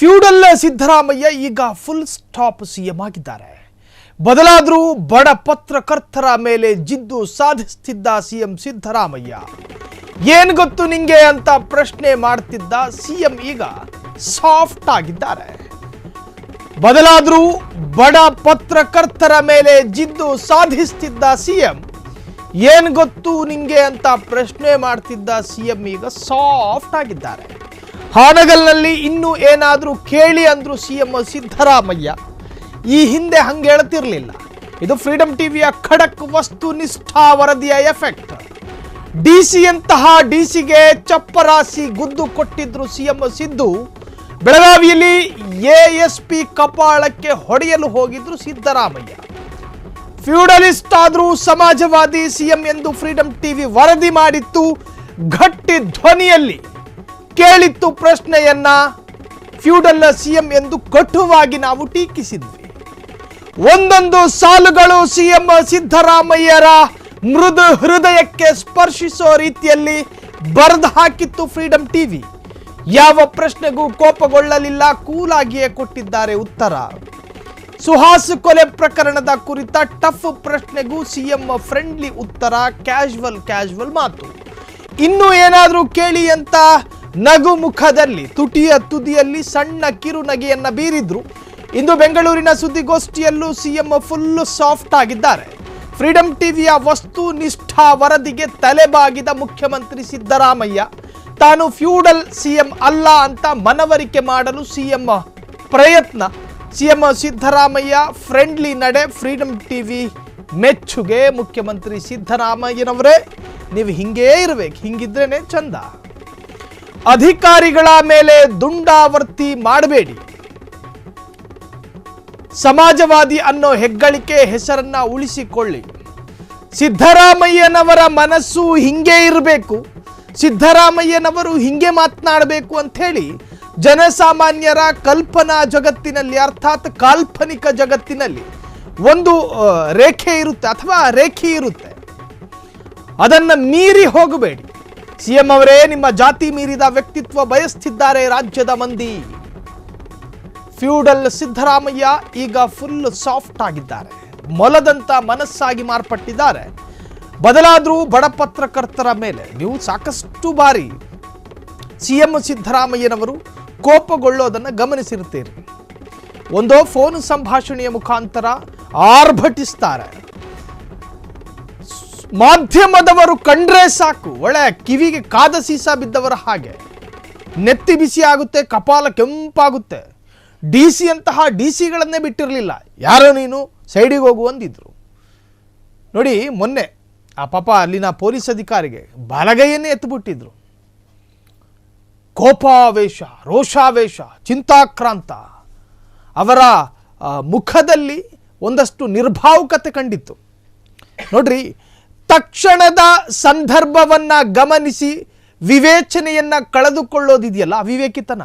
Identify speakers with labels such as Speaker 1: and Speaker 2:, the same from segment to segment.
Speaker 1: Feudal Siddaramaiah ಈಗ full stop CM ಆಗಿದ್ದಾರೆ. ಬದಲಾದರೂ ಬಡ ಪತ್ರಕರ್ತರ ಮೇಲೆ ಜಿದ್ದು ಸಾಧಿಸುತ್ತಿದ್ದ ಸಿಎಂ ಸಿದ್ದರಾಮಯ್ಯ. ಏನು ಗೊತ್ತು ನಿಂಗೆ ಅಂತ ಪ್ರಶ್ನೆ ಮಾಡ್ತಿದ್ದ ಸಿಎಂ ಈಗ ಸಾಫ್ಟ್ ಆಗಿದ್ದಾರೆ. ಬದಲಾದರೂ ಬಡ ಪತ್ರಕರ್ತರ ಮೇಲೆ ಜಿದ್ದು ಸಾಧಿಸುತ್ತಿದ್ದ ಸಿಎಂ ಏನು ಗೊತ್ತು ನಿಂಗೆ ಅಂತ ಪ್ರಶ್ನೆ ಮಾಡ್ತಿದ್ದ ಸಿಎಂ ಈಗ ಸಾಫ್ಟ್ ಆಗಿದ್ದಾರೆ. ಹಾನಗಲ್ನಲ್ಲಿ ಇನ್ನೂ ಏನಾದರೂ ಕೇಳಿ ಅಂದ್ರು ಸಿಎಂ ಸಿದ್ದರಾಮಯ್ಯ. ಈ ಹಿಂದೆ ಹಂಗೆ ಹೇಳ್ತಿರ್ಲಿಲ್ಲ. ಇದು ಫ್ರೀಡಂ ಟಿವಿಯ ಖಡಕ್ ವಸ್ತುನಿಷ್ಠ ವರದಿಯ ಎಫೆಕ್ಟ್. ಡಿಸಿಯಂತಹ ಡಿಸಿಗೆ ಚಪ್ಪರಾಸಿ ಗುದ್ದು ಕೊಟ್ಟಿದ್ರು ಸಿಎಂ ಸಿದ್ದು. ಬೆಳಗಾವಿಯಲ್ಲಿ ಎಎಸ್ಪಿ ಕಪಾಳಕ್ಕೆ ಹೊಡೆಯಲು ಹೋಗಿದ್ರು ಸಿದ್ದರಾಮಯ್ಯ. ಫ್ಯೂಡಲಿಸ್ಟ್ ಆದ್ರೂ ಸಮಾಜವಾದಿ ಸಿಎಂ ಎಂದು ಫ್ರೀಡಂ ಟಿವಿ ವರದಿ ಮಾಡಿತ್ತು. ಗಟ್ಟಿ ಧ್ವನಿಯಲ್ಲಿ ಕೇಳಿತ್ತು ಪ್ರಶ್ನೆಯನ್ನ. ಫ್ಯೂಡಲ್ ಸಿಎಂ ಎಂದು ಕಟುವಾಗಿ ನಾವು ಟೀಕಿಸಿದ್ವಿ. ಒಂದೊಂದು ಸಾಲುಗಳು ಸಿಎಂ ಸಿದ್ದರಾಮಯ್ಯರ ಮೃದು ಹೃದಯಕ್ಕೆ ಸ್ಪರ್ಶಿಸೋ ರೀತಿಯಲ್ಲಿ ಬರೆದು ಹಾಕಿತ್ತು ಫ್ರೀಡಂ ಟಿವಿ. ಯಾವ ಪ್ರಶ್ನೆಗೂ ಕೋಪಗೊಳ್ಳಲಿಲ್ಲ, ಕೂಲಾಗಿಯೇ ಕೊಟ್ಟಿದ್ದಾರೆ ಉತ್ತರ. ಸುಹಾಸ್ ಕೊಲೆ ಪ್ರಕರಣದ ಕುರಿತ ಟಫ್ ಪ್ರಶ್ನೆಗೂ ಸಿಎಂ ಫ್ರೆಂಡ್ಲಿ ಉತ್ತರ, ಕ್ಯಾಶುವಲ್ ಮಾತು. ಇನ್ನು ಏನಾದರೂ ಕೇಳಿ ಅಂತ ನಗು ಮುಖದಲ್ಲಿ ತುಟಿಯ ತುದಿಯಲ್ಲಿ ಸಣ್ಣ ಕಿರುನಗೆಯನ್ನ ಬೀರಿದ್ರು. ಇಂದು ಬೆಂಗಳೂರಿನ ಸುದ್ದಿಗೋಷ್ಠಿಯಲ್ಲೂ ಸಿಎಂ ಫುಲ್ ಸಾಫ್ಟ್ ಆಗಿದ್ದಾರೆ. ಫ್ರೀಡಂ ಟಿವಿಯ ವಸ್ತುನಿಷ್ಠ ವರದಿಗೆ ತಲೆಬಾಗಿದ ಮುಖ್ಯಮಂತ್ರಿ ಸಿದ್ದರಾಮಯ್ಯ ತಾನು ಫ್ಯೂಡಲ್ ಸಿಎಂ ಅಲ್ಲ ಅಂತ ಮನವರಿಕೆ ಮಾಡಲು ಸಿಎಂ ಪ್ರಯತ್ನ. ಸಿಎಂ ಸಿದ್ದರಾಮಯ್ಯ ಫ್ರೆಂಡ್ಲಿ ನಡೆ ಫ್ರೀಡಂ ಟಿವಿ ಮೆಚ್ಚುಗೆ. ಮುಖ್ಯಮಂತ್ರಿ ಸಿದ್ದರಾಮಯ್ಯನವರೇ, ನೀವು ಹಿಂಗೇ ಇರಬೇಕು, ಹಿಂಗಿದ್ರೇನೆ ಚಂದ. ಅಧಿಕಾರಿಗಳ ಮೇಲೆ ದುಂಡಾವರ್ತಿ ಮಾಡಬೇಡಿ. ಸಮಾಜವಾದಿ ಅನ್ನೋ ಹೆಗ್ಗಳಿಕೆ ಹೆಸರನ್ನ ಉಳಿಸಿಕೊಳ್ಳಿ. ಸಿದ್ದರಾಮಯ್ಯನವರ ಮನಸ್ಸು ಹಿಂಗೆ ಇರಬೇಕು, ಸಿದ್ದರಾಮಯ್ಯನವರು ಹಿಂಗೆ ಮಾತನಾಡಬೇಕು ಅಂತ ಹೇಳಿ ಜನಸಾಮಾನ್ಯರ ಕಲ್ಪನಾ ಜಗತ್ತಿನಲ್ಲಿ, ಅರ್ಥಾತ್ ಕಾಲ್ಪನಿಕ ಜಗತ್ತಿನಲ್ಲಿ ಒಂದು ರೇಖೆ ಇರುತ್ತೆ ಅಥವಾ ರೇಖೆ ಇರುತ್ತೆ. ಅದನ್ನು ಮೀರಿ ಹೋಗಬೇಡಿ. ಸಿಎಂ ಅವರೇ, ನಿಮ್ಮ ಜಾತಿ ಮೀರಿದ ವ್ಯಕ್ತಿತ್ವ ಬಯಸ್ತಿದ್ದಾರೆ ರಾಜ್ಯದ ಮಂದಿ. ಫ್ಯೂಡಲ್ ಸಿದ್ದರಾಮಯ್ಯ ಈಗ ಫುಲ್ ಸಾಫ್ಟ್ ಆಗಿದ್ದಾರೆ. ಮೊಲದಂತ ಮನಸ್ಸಾಗಿ ಮಾರ್ಪಟ್ಟಿದ್ದಾರೆ. ಬದಲಾದರೂ ಬಡ ಪತ್ರಕರ್ತರ ಮೇಲೆ ನೀವು ಸಾಕಷ್ಟು ಬಾರಿ ಸಿಎಂ ಸಿದ್ದರಾಮಯ್ಯನವರು ಕೋಪಗೊಳ್ಳೋದನ್ನು ಗಮನಿಸಿರ್ತೀರಿ. ಒಂದೋ ಫೋನ್ ಸಂಭಾಷಣೆಯ ಮುಖಾಂತರ ಆರ್ಭಟಿಸ್ತಾರೆ. ಮಾಧ್ಯಮದವರು ಕಂಡ್ರೆ ಸಾಕು, ಒಳ್ಳೆ ಕಿವಿಗೆ ಕಾದ ಸೀಸ ಬಿದ್ದವರ ಹಾಗೆ ನೆತ್ತಿ ಬಿಸಿ ಆಗುತ್ತೆ, ಕಪಾಲ ಕೆಂಪಾಗುತ್ತೆ. ಡಿಸಿ ಅಂತಹ ಡಿಸಿಗಳನ್ನೇ ಬಿಟ್ಟಿರಲಿಲ್ಲ. ಯಾರೋ ನೀನು ಸೈಡಿಗೆ ಹೋಗು ಅಂದಿದ್ರು ನೋಡಿ. ಮೊನ್ನೆ ಆ ಪಾಪ ಅಲ್ಲಿನ ಪೊಲೀಸ್ ಅಧಿಕಾರಿಗೆ ಬಲಗೈಯನ್ನೇ ಎತ್ತಿಬಿಟ್ಟಿದ್ರು. ಕೋಪಾವೇಶ, ರೋಷಾವೇಶ, ಚಿಂತಾಕ್ರಾಂತ ಅವರ ಮುಖದಲ್ಲಿ ಒಂದಷ್ಟು ನಿರ್ಭಾವುಕತೆ ಕಂಡಿತ್ತು ನೋಡ್ರಿ. ತಕ್ಷಣದ ಸಂದರ್ಭವನ್ನ ಗಮನಿಸಿ ವಿವೇಚನೆಯನ್ನ ಕಳೆದುಕೊಳ್ಳೋದಿದೆಯಲ್ಲ, ಅವಿವೇಕಿತನ.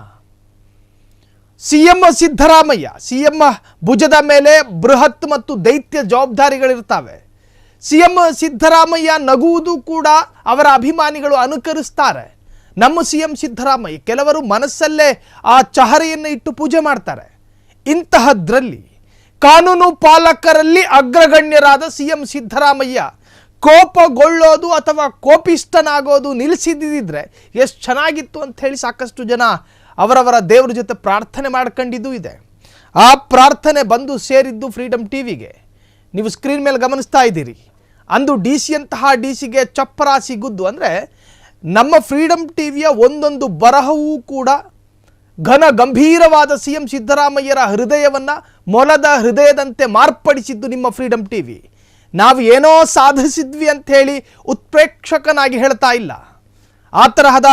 Speaker 1: ಸಿಎಂ ಸಿದ್ದರಾಮಯ್ಯ, ಸಿಎಂ ಭುಜದ ಮೇಲೆ ಬೃಹತ್ ಮತ್ತು ದೈತ್ಯ ಜವಾಬ್ದಾರಿಗಳಿರ್ತಾವೆ. ಸಿಎಂ ಸಿದ್ದರಾಮಯ್ಯ ನಗುವುದು ಕೂಡ ಅವರ ಅಭಿಮಾನಿಗಳು ಅನುಕರಿಸ್ತಾರೆ. ನಮ್ಮ ಸಿಎಂ ಸಿದ್ದರಾಮಯ್ಯ ಕೆಲವರು ಮನಸ್ಸಲ್ಲೇ ಆ ಚಹರೆಯನ್ನು ಇಟ್ಟು ಪೂಜೆ ಮಾಡ್ತಾರೆ. ಇಂತಹದ್ರಲ್ಲಿ ಕಾನೂನು ಪಾಲಕರಲ್ಲಿ ಅಗ್ರಗಣ್ಯರಾದ ಸಿಎಂ ಸಿದ್ದರಾಮಯ್ಯ ಕೋಪಗೊಳ್ಳೋದು ಅಥವಾ ಕೋಪಿಷ್ಟನಾಗೋದು ನಿಲ್ಲಿಸಿದ್ದಿದ್ರೆ ಎಷ್ಟು ಚೆನ್ನಾಗಿತ್ತು ಅಂತ ಹೇಳಿ ಸಾಕಷ್ಟು ಜನ ಅವರವರ ದೇವರ ಜೊತೆ ಪ್ರಾರ್ಥನೆ ಮಾಡ್ಕೊಂಡಿದ್ದು ಇದೆ. ಆ ಪ್ರಾರ್ಥನೆ ಬಂದು ಸೇರಿದ್ದು ಫ್ರೀಡಂ ಟಿವಿಗೆ. ನೀವು ಸ್ಕ್ರೀನ್ ಮೇಲೆ ಗಮನಿಸ್ತಾ ಇದ್ದೀರಿ. ಅಂದು ಡಿಸಿಯಂತಹ ಡಿಸಿಗೆ ಚಪ್ಪರಾಸಿ ಗುದ್ದು. ಅಂದರೆ ನಮ್ಮ ಫ್ರೀಡಂ ಟಿವಿಯ ಒಂದೊಂದು ಬರಹವೂ ಕೂಡ ಘನ ಗಂಭೀರವಾದ ಸಿಎಂ ಸಿದ್ದರಾಮಯ್ಯರ ಹೃದಯವನ್ನು ಮೊಲದ ಹೃದಯದಂತೆ ಮಾರ್ಪಡಿಸಿದ್ದು ನಿಮ್ಮ ಫ್ರೀಡಂ ಟಿವಿ. ನಾವು ಏನೋ ಸಾಧಿಸಿದ್ವಿ ಅಂಥೇಳಿ ಉತ್ಪ್ರೇಕ್ಷಕನಾಗಿ ಹೇಳ್ತಾ ಇಲ್ಲ. ಆ ತರಹದ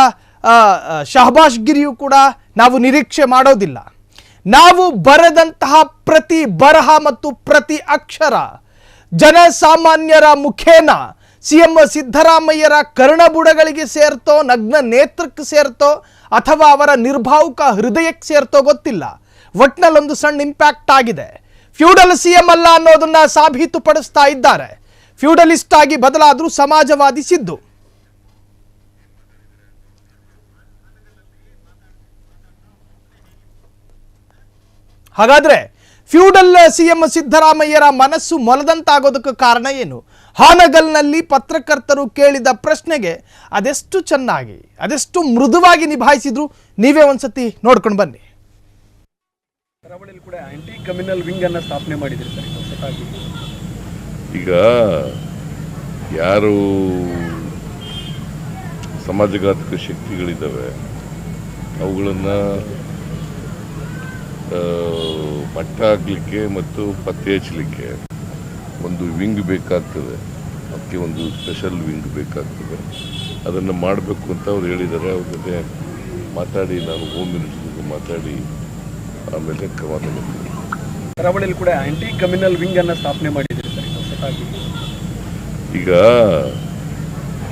Speaker 1: ಶಹಬಾಷ್ಗಿರಿಯೂ ಕೂಡ ನಾವು ನಿರೀಕ್ಷೆ ಮಾಡೋದಿಲ್ಲ. ನಾವು ಬರೆದಂತಹ ಪ್ರತಿ ಬರಹ ಮತ್ತು ಪ್ರತಿ ಅಕ್ಷರ ಜನಸಾಮಾನ್ಯರ ಮುಖೇನ ಸಿಎಂ ಸಿದ್ದರಾಮಯ್ಯರ ಕರ್ಣಬುಡಗಳಿಗೆ ಸೇರ್ತೋ, ನಗ್ನ ನೇತ್ರಕ್ಕೆ ಸೇರ್ತೋ, ಅಥವಾ ಅವರ ನಿರ್ಭಾವುಕ ಹೃದಯಕ್ಕೆ ಸೇರ್ತೋ ಗೊತ್ತಿಲ್ಲ. ಒಟ್ನಲ್ಲೊಂದು ಸಣ್ಣ ಇಂಪ್ಯಾಕ್ಟ್ ಆಗಿದೆ. ಫ್ಯೂಡಲ್ ಸಿಎಂ ಅಲ್ಲ ಅನ್ನೋದನ್ನ ಸಾಬೀತುಪಡಿಸ್ತಾ ಇದ್ದಾರೆ. ಫ್ಯೂಡಲಿಸ್ಟ್ ಆಗಿ ಬದಲಾದರೂ ಸಮಾಜವಾದಿ ಸಿದ್ದು. ಹಾಗಾದ್ರೆ ಫ್ಯೂಡಲ್ ಸಿಎಂ ಸಿದ್ದರಾಮಯ್ಯರ ಮನಸ್ಸು ಮೊಲದಂತಾಗೋದಕ್ಕೆ ಕಾರಣ ಏನು? ಹಾನಗಲ್ನಲ್ಲಿ ಪತ್ರಕರ್ತರು ಕೇಳಿದ ಪ್ರಶ್ನೆಗೆ ಅದೆಷ್ಟು ಚೆನ್ನಾಗಿ ಅದೆಷ್ಟು ಮೃದುವಾಗಿ ನಿಭಾಯಿಸಿದ್ರು ನೀವೇ ಒಂದ್ಸತಿ ನೋಡ್ಕೊಂಡು ಬನ್ನಿ.
Speaker 2: ಕರಾವಳಿಯಲ್ಲಿ ಕೂಡ ಆಂಟಿ ಕಮ್ಯುನಲ್ ವಿಂಗ್ ಅನ್ನ ಸ್ಥಾಪನೆ ಮಾಡಿದ್ರಿ ಸರ್ ಹೊಸದಾಗಿ.
Speaker 3: ಈಗ ಯಾರು ಸಮಾಜಘಾತಕ ಶಕ್ತಿಗಳಿದ್ದಾವೆ ಅವುಗಳನ್ನು ಮಟ್ಟ ಹಾಕಲಿಕ್ಕೆ ಮತ್ತು ಪತ್ತೆ ಹಚ್ಚಲಿಕ್ಕೆ ಒಂದು ವಿಂಗ್ ಬೇಕಾಗ್ತದೆ. ಅದಕ್ಕೆ ಒಂದು ಸ್ಪೆಷಲ್ ವಿಂಗ್ ಬೇಕಾಗ್ತದೆ. ಅದನ್ನು ಮಾಡಬೇಕು ಅಂತ ಅವ್ರು ಹೇಳಿದ್ದಾರೆ. ಅವ್ರ ಜೊತೆ ಮಾತಾಡಿ ನಾನು ಹೋಮ್ ಮಿನಿಸ್ಟರ್ ಜೊತೆ ಮಾತಾಡಿ ಆಮೇಲೆ ಕ್ರಮ ತಗೊಳ್ತೀನಿ.
Speaker 2: ಕರಾವಳಿಯಲ್ಲಿ ಕೂಡ ಆಂಟಿ ಕಮ್ಯುನಲ್ ವಿಂಗ್ ಅನ್ನ ಸ್ಥಾಪನೆ ಮಾಡಿದ್ರಿ ಸರ್ ಹೊಸದಾಗಿ.
Speaker 3: ಈಗ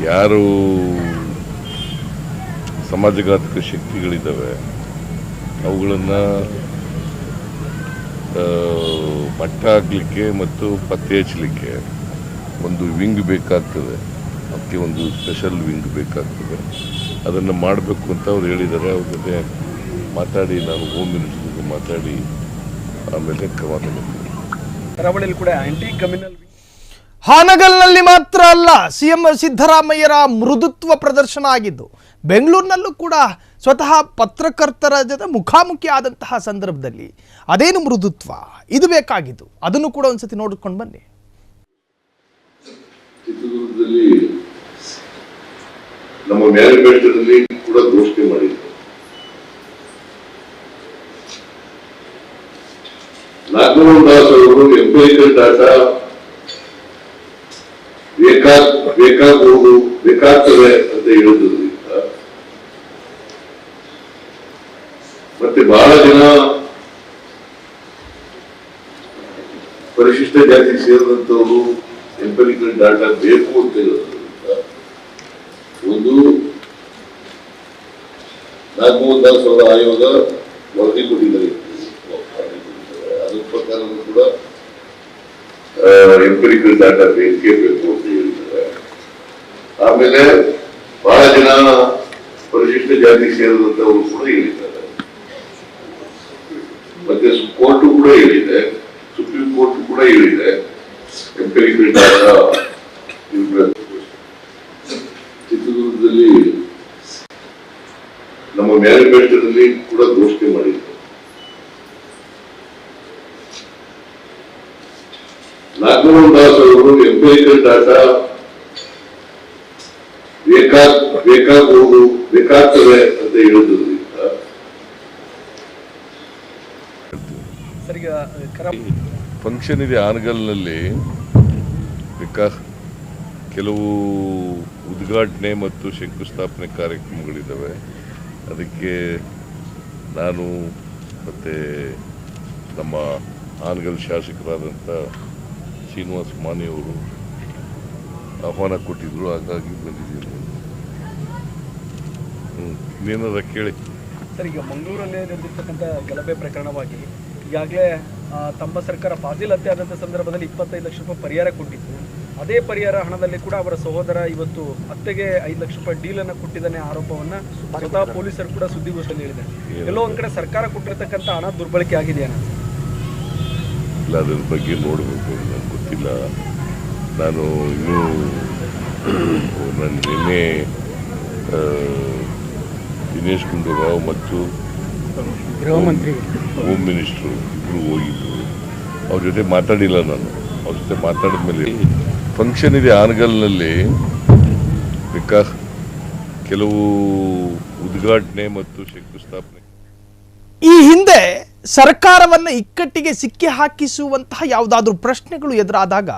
Speaker 3: ಯಾರು ಸಮಾಜಘಾತಕ ಶಕ್ತಿಗಳಿದ್ದಾವೆ ಅವುಗಳನ್ನು ಮಟ್ಟ ಹಾಕಲಿಕ್ಕೆ ಮತ್ತು ಪತ್ತೆ ಹಚ್ಚಲಿಕ್ಕೆ ಒಂದು ವಿಂಗ್ ಬೇಕಾಗ್ತದೆ. ಅದಕ್ಕೆ ಒಂದು ಸ್ಪೆಷಲ್ ವಿಂಗ್ ಬೇಕಾಗ್ತದೆ. ಅದನ್ನು ಮಾಡಬೇಕು ಅಂತ ಅವ್ರು ಹೇಳಿದ್ದಾರೆ. ಅವ್ರ ಜೊತೆ ಮಾತಾಡಿ ನಾನು ಹೋಮ್ ಮಿನಿಸ್ಟರ್ ಜೊತೆ ಮಾತಾಡಿ ಆಮೇಲೆ ಕ್ರಮ ತಗೊಳ್ತೀನಿ.
Speaker 2: ಕರಾವಳಿಯಲ್ಲಿ ಕೂಡ ಆಂಟಿ ಕಮ್ಯುನಲ್ ವಿಂಗ್.
Speaker 1: ಹಾನಗಲ್ನಲ್ಲಿ ಮಾತ್ರ ಅಲ್ಲ ಸಿಎಂ ಸಿದ್ದರಾಮಯ್ಯರ ಮೃದುತ್ವ ಪ್ರದರ್ಶನ ಆಗಿದ್ದು, ಬೆಂಗಳೂರಿನಲ್ಲೂ ಕೂಡ ಸ್ವತಃ ಪತ್ರಕರ್ತರ ಜೊತೆ ಮುಖಾಮುಖಿ ಆದಂತಹ ಸಂದರ್ಭದಲ್ಲಿ ಅದೇನು ಮೃದುತ್ವ ಇದು ಬೇಕಾಗಿದ್ದು, ಅದನ್ನು ಕೂಡ ಒಂದ್ಸತಿ ನೋಡ್ಕೊಂಡು ಬನ್ನಿ.
Speaker 3: ಚಿತ್ರದುರ್ಗದಲ್ಲಿ ನಮ್ಮ ಮ್ಯಾನಿಫೆಸ್ಟೋದಲ್ಲಿ ಕೂಡ ಘೋಷಣೆ ಮಾಡಿದ್ರು. ನಾಗಮೋಹನ್ ದಾಸ್ ಅವರು ಎಂಪಿರಿಕಲ್ ಡಾಟಾ ಬೇಕಾಗ್ತದೆ ಅಂತ ಹೇಳುವುದರಿಂದ ಮತ್ತೆ ಬಹಳ ಜನ ಪರಿಶಿಷ್ಟ ಜಾತಿ ಸೇರಿದಂತವರು ಎಂಪಿರಿಕಲ್ ಡಾಟಾ ಬೇಕು ಅಂತ ಹೇಳೋದ್ರಿಂದ ಒಂದು ನಾಗಮೋಹನ್ ದಾಸ್ ಅವರ ಆಯೋಗ ವರದಿ ಕೊಟ್ಟಿದ್ದಾರೆ. ಅದ್ರ ಪ್ರಕಾರ ಕೂಡ ಎಂಪಿರಿಕಲ್ ಡಾಟಾ ಬೇಕೇ ಬೇಕು ಅಂತ ಹೇಳಿದ್ದಾರೆ. ಆಮೇಲೆ ಬಹಳ ಜನ ಪರಿಶಿಷ್ಟ ಜಾತಿ ಸೇರಿದಂತವರು ಕೂಡ ಹೇಳಿದ್ದಾರೆ. ಮತ್ತೆ ಕೋರ್ಟ್ ಕೂಡ ಹೇಳಿದೆ, ಸುಪ್ರೀಂ ಕೋರ್ಟ್ ಕೂಡ ಹೇಳಿದೆ ಎಂಪಿರಿಕಲ್ ಡಾಟಾ ಚಿತ್ರದುರ್ಗದಲ್ಲಿ ನಮ್ಮ ಮ್ಯಾನಿಫೆಸ್ಟೋದಲ್ಲಿ ಕೂಡ ಘೋಷಣೆ ಮಾಡಿದ್ರು. ನಾಗಮೋಹನ್ ದಾಸ್ ಅವರು ಎಂಪಿರಿಕಲ್ ಡಾಟಾ ಬೇಕಾಗ್ತದೆ ಅಂತ ಹೇಳುವುದರಿಂದ ಫಂಕ್ಷನ್ ಇದೆ ಹಾನಗಲ್ನಲ್ಲಿ. ಕೆಲವು ಉದ್ಘಾಟನೆ ಮತ್ತು ಶಂಕುಸ್ಥಾಪನೆ ಕಾರ್ಯಕ್ರಮಗಳಿದ್ದಾವೆ. ಅದಕ್ಕೆ ನಾನು ಮತ್ತು ನಮ್ಮ ಹಾನಗಲ್ ಶಾಸಕರಾದಂಥ ಶ್ರೀನಿವಾಸ್ ಮಾನೆಯವರು ಆಹ್ವಾನ ಕೊಟ್ಟಿದ್ರು. ಹಾಗಾಗಿ ಬಂದಿದ್ದೀನಿ. ಇನ್ನೇನಾರ ಕೇಳಿ
Speaker 2: ಸರ್. ಈಗ ಮಂಗಳೂರಲ್ಲಿ ನಡೆದಿರ್ತಕ್ಕಂಥ ಗಲಭೆ ಪ್ರಕರಣವಾಗಿ ಈಗಾಗಲೇ ತಮ್ಮ ಸರ್ಕಾರ ಫಾಜಿಲ್ ಹತ್ಯೆ ಆದಂಥ ಸಂದರ್ಭದಲ್ಲಿ 25 ಲಕ್ಷ ರೂಪಾಯಿ ಪರಿಹಾರ ಕೊಟ್ಟಿತ್ತು. ಅದೇ ಪರಿಹಾರ ಹಣದಲ್ಲಿ ಕೂಡ ಅವರ ಸಹೋದರ ಇವತ್ತು ಹತ್ಯೆಗೆ 5 ಲಕ್ಷ ರೂಪಾಯಿ ಡೀಲನ್ನು ಕೊಟ್ಟಿದ್ದಾನೆ ಆರೋಪವನ್ನು ಸ್ವತಃ ಪೊಲೀಸರು ಕೂಡ ಸುದ್ದಿಗೋಷ್ಠಿಯಲ್ಲಿ ಹೇಳಿದ್ದಾರೆ. ಎಲ್ಲೋ ಒಂದು ಕಡೆ ಸರ್ಕಾರ ಕೊಟ್ಟಿರ್ತಕ್ಕಂಥ ಹಣ ದುರ್ಬಳಕೆ ಆಗಿದೆಯಾ?
Speaker 3: ಇಲ್ಲ, ಅದ್ರ ಬಗ್ಗೆ ನೋಡಬೇಕು, ನನಗೆ ಗೊತ್ತಿಲ್ಲ. ನಾನು ಇನ್ನೂ ನಿನ್ನೆ ದಿನೇಶ್ ಗುಂಡೂರಾವ್ ಮತ್ತು
Speaker 2: ಗೃಹ ಮಂತ್ರಿ
Speaker 3: ಹೋಮ್ ಮಿನಿಸ್ಟ್ರು ಇಬ್ಬರು ಹೋಗಿದ್ರು. ಅವ್ರ ಜೊತೆ ಮಾತಾಡಿಲ್ಲ ನಾನು. ಅವ್ರ ಜೊತೆ ಮಾತಾಡಿದ ಮೇಲೆ ಫಂಕ್ಷನ್ ಇದೆ ಹಾನಗಲ್ನಲ್ಲಿ. ಕೆಲವು ಉದ್ಘಾಟನೆ ಮತ್ತು ಶಂಕುಸ್ಥಾಪನೆ.
Speaker 1: ಈ ಹಿಂದೆ ಸರ್ಕಾರವನ್ನು ಇಕ್ಕಟ್ಟಿಗೆ ಸಿಕ್ಕಿ ಹಾಕಿಸುವಂತಹ ಯಾವುದಾದ್ರೂ ಪ್ರಶ್ನೆಗಳು ಎದುರಾದಾಗ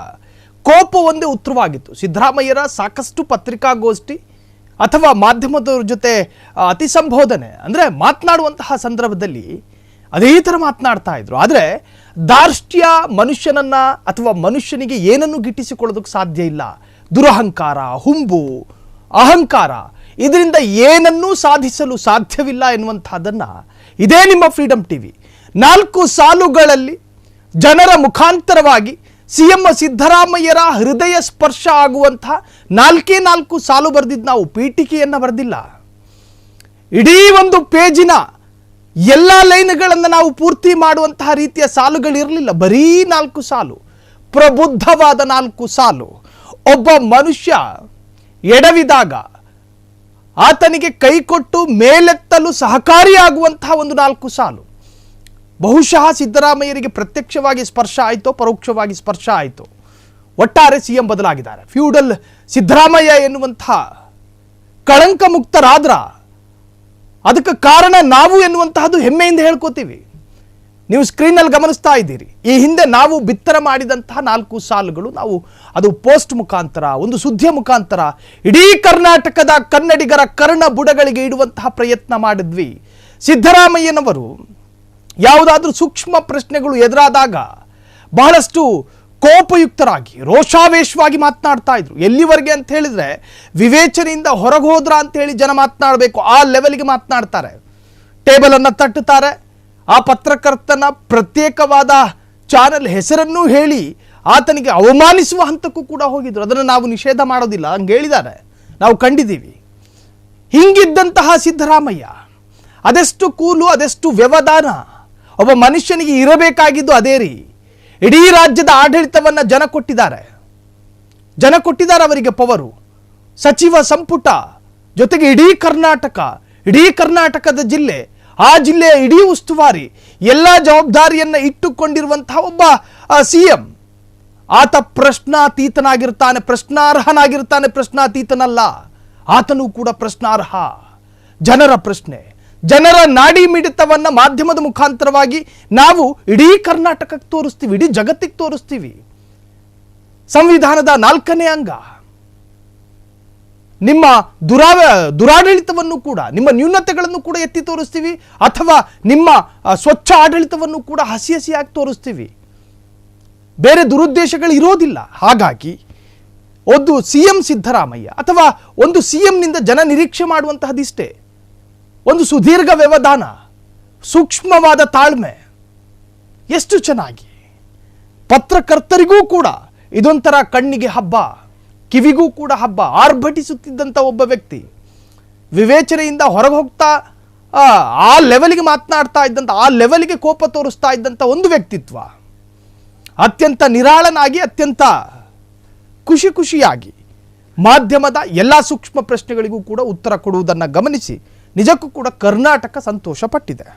Speaker 1: ಕೋಪ ಒಂದೇ ಉತ್ತರವಾಗಿತ್ತು. ಸಿದ್ದರಾಮಯ್ಯರ ಸಾಕಷ್ಟು ಪತ್ರಿಕಾಗೋಷ್ಠಿ ಅಥವಾ ಮಾಧ್ಯಮದವ್ರ ಜೊತೆ ಅತಿ ಸಂಬೋಧನೆ ಅಂದರೆ ಮಾತನಾಡುವಂತಹ ಸಂದರ್ಭದಲ್ಲಿ ಅದೇ ಥರ ಮಾತನಾಡ್ತಾ ಇದ್ರು. ಆದರೆ ದಾರ್ಷ್ಟ್ಯ ಮನುಷ್ಯನನ್ನ ಅಥವಾ ಮನುಷ್ಯನಿಗೆ ಏನನ್ನು ಗಿಟ್ಟಿಸಿಕೊಳ್ಳೋದಕ್ಕೆ ಸಾಧ್ಯ ಇಲ್ಲ. ದುರಹಂಕಾರ, ಹುಂಬು, ಅಹಂಕಾರ, ಇದರಿಂದ ಏನನ್ನೂ ಸಾಧಿಸಲು ಸಾಧ್ಯವಿಲ್ಲ ಎನ್ನುವಂಥದ್ದನ್ನು ಇದೇ ನಿಮ್ಮ ಫ್ರೀಡಮ್ ಟಿವಿ 4 ಸಾಲುಗಳಲ್ಲಿ ಜನರ ಮುಖಾಂತರವಾಗಿ ಸಿಎಂ ಸಿದ್ದರಾಮಯ್ಯರ ಹೃದಯ ಸ್ಪರ್ಶ ಆಗುವಂತಹ 4 ಸಾಲು ಬರೆದಿದ್ದು ನಾವು ಪೀಠಿಕೆಯನ್ನು ಬರೆದಿಲ್ಲ. ಇಡೀ ಒಂದು ಪೇಜಿನ ಎಲ್ಲ ಲೈನ್ಗಳನ್ನು ನಾವು ಪೂರ್ತಿ ಮಾಡುವಂತಹ ರೀತಿಯ ಸಾಲುಗಳಿರಲಿಲ್ಲ. ಬರೀ 4 ಸಾಲು, ಪ್ರಬುದ್ಧವಾದ 4 ಸಾಲು. ಒಬ್ಬ ಮನುಷ್ಯ ಎಡವಿದಾಗ ಆತನಿಗೆ ಕೈಕೊಟ್ಟು ಮೇಲೆತ್ತಲು ಸಹಕಾರಿಯಾಗುವಂತಹ ಒಂದು 4 ಸಾಲು. ಬಹುಶಃ ಸಿದ್ದರಾಮಯ್ಯರಿಗೆ ಪ್ರತ್ಯಕ್ಷವಾಗಿ ಸ್ಪರ್ಶ ಆಯಿತೋ ಪರೋಕ್ಷವಾಗಿ ಸ್ಪರ್ಶ ಆಯಿತೋ, ಒಟ್ಟಾರೆ ಸಿಎಂ ಬದಲಾಗಿದ್ದಾರೆ. ಫ್ಯೂಡಲ್ ಸಿದ್ದರಾಮಯ್ಯ ಎನ್ನುವಂತಹ ಕಳಂಕ ಮುಕ್ತರಾದ್ರ ಅದಕ್ಕೆ ಕಾರಣ ನಾವು ಎನ್ನುವಂತಹದ್ದು ಹೆಮ್ಮೆಯಿಂದ ಹೇಳ್ಕೋತೀವಿ. ನೀವು ಸ್ಕ್ರೀನಲ್ಲಿ ಗಮನಿಸ್ತಾ ಇದ್ದೀರಿ, ಈ ಹಿಂದೆ ನಾವು ಬಿತ್ತರ ಮಾಡಿದಂತಹ 4 ಸಾಲುಗಳು ನಾವು ಅದು ಪೋಸ್ಟ್ ಮುಖಾಂತರ, ಒಂದು ಸುದ್ದಿಯ ಮುಖಾಂತರ ಇಡೀ ಕರ್ನಾಟಕದ ಕನ್ನಡಿಗರ ಕರ್ಣ ಬುಡಗಳಿಗೆ ಇಡುವಂತಹ ಪ್ರಯತ್ನ ಮಾಡಿದ್ವಿ. ಸಿದ್ದರಾಮಯ್ಯನವರು ಯಾವುದಾದ್ರೂ ಸೂಕ್ಷ್ಮ ಪ್ರಶ್ನೆಗಳು ಎದುರಾದಾಗ ಬಹಳಷ್ಟು ಕೋಪಯುಕ್ತರಾಗಿ ರೋಷಾವೇಶವಾಗಿ ಮಾತನಾಡ್ತಾ ಇದ್ರು. ಎಲ್ಲಿವರೆಗೆ ಅಂತ ಹೇಳಿದ್ರೆ ವಿವೇಚನೆಯಿಂದ ಹೊರಗೆ ಹೋದ್ರ ಅಂತ ಹೇಳಿ ಜನ ಮಾತನಾಡಬೇಕು, ಆ ಲೆವೆಲ್ಗೆ ಮಾತನಾಡ್ತಾರೆ. ಟೇಬಲ್ ಅನ್ನು ತಟ್ಟುತ್ತಾರೆ. ಆ ಪತ್ರಕರ್ತನ ಪ್ರತ್ಯೇಕವಾದ ಚಾನೆಲ್ ಹೆಸರನ್ನು ಹೇಳಿ ಆತನಿಗೆ ಅವಮಾನಿಸುವ ಹಂತಕ್ಕೂ ಕೂಡ ಹೋಗಿದ್ರು. ಅದನ್ನು ನಾವು ನಿಷೇಧ ಮಾಡೋದಿಲ್ಲ, ಹಂಗೆ ಹೇಳಿದ್ದಾರೆ, ನಾವು ಕಂಡಿದ್ದೀವಿ. ಹಿಂಗಿದ್ದಂತಹ ಸಿದ್ದರಾಮಯ್ಯ ಅದೆಷ್ಟು ಕೂಲು, ಅದೆಷ್ಟು ವ್ಯವಧಾನ ಒಬ್ಬ ಮನುಷ್ಯನಿಗೆ ಇರಬೇಕಾಗಿದ್ದು ಅದೇ ರೀ. ಇಡೀ ರಾಜ್ಯದ ಆಡಳಿತವನ್ನ ಜನ ಕೊಟ್ಟಿದ್ದಾರೆ ಅವರಿಗೆ ಪವರು. ಸಚಿವ ಸಂಪುಟ ಜೊತೆಗೆ ಇಡೀ ಕರ್ನಾಟಕದ ಜಿಲ್ಲೆ, ಆ ಜಿಲ್ಲೆಯ ಇಡೀ ಉಸ್ತುವಾರಿ, ಎಲ್ಲ ಜವಾಬ್ದಾರಿಯನ್ನ ಇಟ್ಟುಕೊಂಡಿರುವಂತಹ ಒಬ್ಬ ಸಿಎಂ. ಆತ ಪ್ರಶ್ನಾತೀತನಾಗಿರ್ತಾನೆ, ಪ್ರಶ್ನಾರ್ಹನಾಗಿರ್ತಾನೆ, ಆತನೂ ಕೂಡ ಪ್ರಶ್ನಾರ್ಹ. ಜನರ ಪ್ರಶ್ನೆ, ಜನರ ನಾಡಿ ಮಿಡಿತವನ್ನ ಮಾಧ್ಯಮದ ಮುಖಾಂತರವಾಗಿ ನಾವು ಇಡೀ ಕರ್ನಾಟಕಕ್ಕೆ ತೋರಿಸ್ತೀವಿ, ಇಡೀ ಜಗತ್ತಿಗೆ ತೋರಿಸ್ತೀವಿ. ಸಂವಿಧಾನದ 4ನೇ ಅಂಗ, ನಿಮ್ಮ ದುರಾಡಳಿತವನ್ನು ಕೂಡ, ನಿಮ್ಮ ನ್ಯೂನತೆಗಳನ್ನು ಕೂಡ ಎತ್ತಿ ತೋರಿಸ್ತೀವಿ, ಅಥವಾ ನಿಮ್ಮ ಸ್ವಚ್ಛ ಆಡಳಿತವನ್ನು ಕೂಡ ಹಸಿ ಹಸಿಯಾಗಿ ತೋರಿಸ್ತೀವಿ. ಬೇರೆ ದುರುದ್ದೇಶಗಳು ಇರೋದಿಲ್ಲ. ಹಾಗಾಗಿ ಒಂದು ಸಿಎಂ ಸಿದ್ದರಾಮಯ್ಯ ಅಥವಾ ಒಂದು ಸಿಎಂನಿಂದ ಜನ ನಿರೀಕ್ಷೆ ಮಾಡುವಂತಹದಿಷ್ಟೇ, ಒಂದು ಸುದೀರ್ಘ ವ್ಯವಧಾನ, ಸೂಕ್ಷ್ಮವಾದ ತಾಳ್ಮೆ. ಎಷ್ಟು ಚೆನ್ನಾಗಿ ಪತ್ರಕರ್ತರಿಗೂ ಕೂಡ ಇದೊಂಥರ ಕಣ್ಣಿಗೆ ಹಬ್ಬ, ಕಿವಿಗೂ ಕೂಡ ಹಬ್ಬ. ಆರ್ಭಟಿಸುತ್ತಿದ್ದಂಥ ಒಬ್ಬ ವ್ಯಕ್ತಿ ವಿವೇಚನೆಯಿಂದ ಹೊರಗೆ ಹೋಗ್ತಾ ಆ ಲೆವೆಲ್ಗೆ ಮಾತನಾಡ್ತಾ ಇದ್ದಂಥ, ಆ ಲೆವೆಲ್ಗೆ ಕೋಪ ತೋರಿಸ್ತಾ ಇದ್ದಂಥ ಒಂದು ವ್ಯಕ್ತಿತ್ವ. ಅತ್ಯಂತ ನಿರಾಳನಾಗಿ, ಅತ್ಯಂತ ಖುಷಿಯಾಗಿ ಮಾಧ್ಯಮದ ಎಲ್ಲ ಸೂಕ್ಷ್ಮ ಪ್ರಶ್ನೆಗಳಿಗೂ ಕೂಡ ಉತ್ತರ ಕೊಡುವುದನ್ನು ಗಮನಿಸಿ ನಿಜಕ್ಕೂ ಕೂಡ ಕರ್ನಾಟಕ ಸಂತೋಷ ಪಟ್ಟಿದೆ.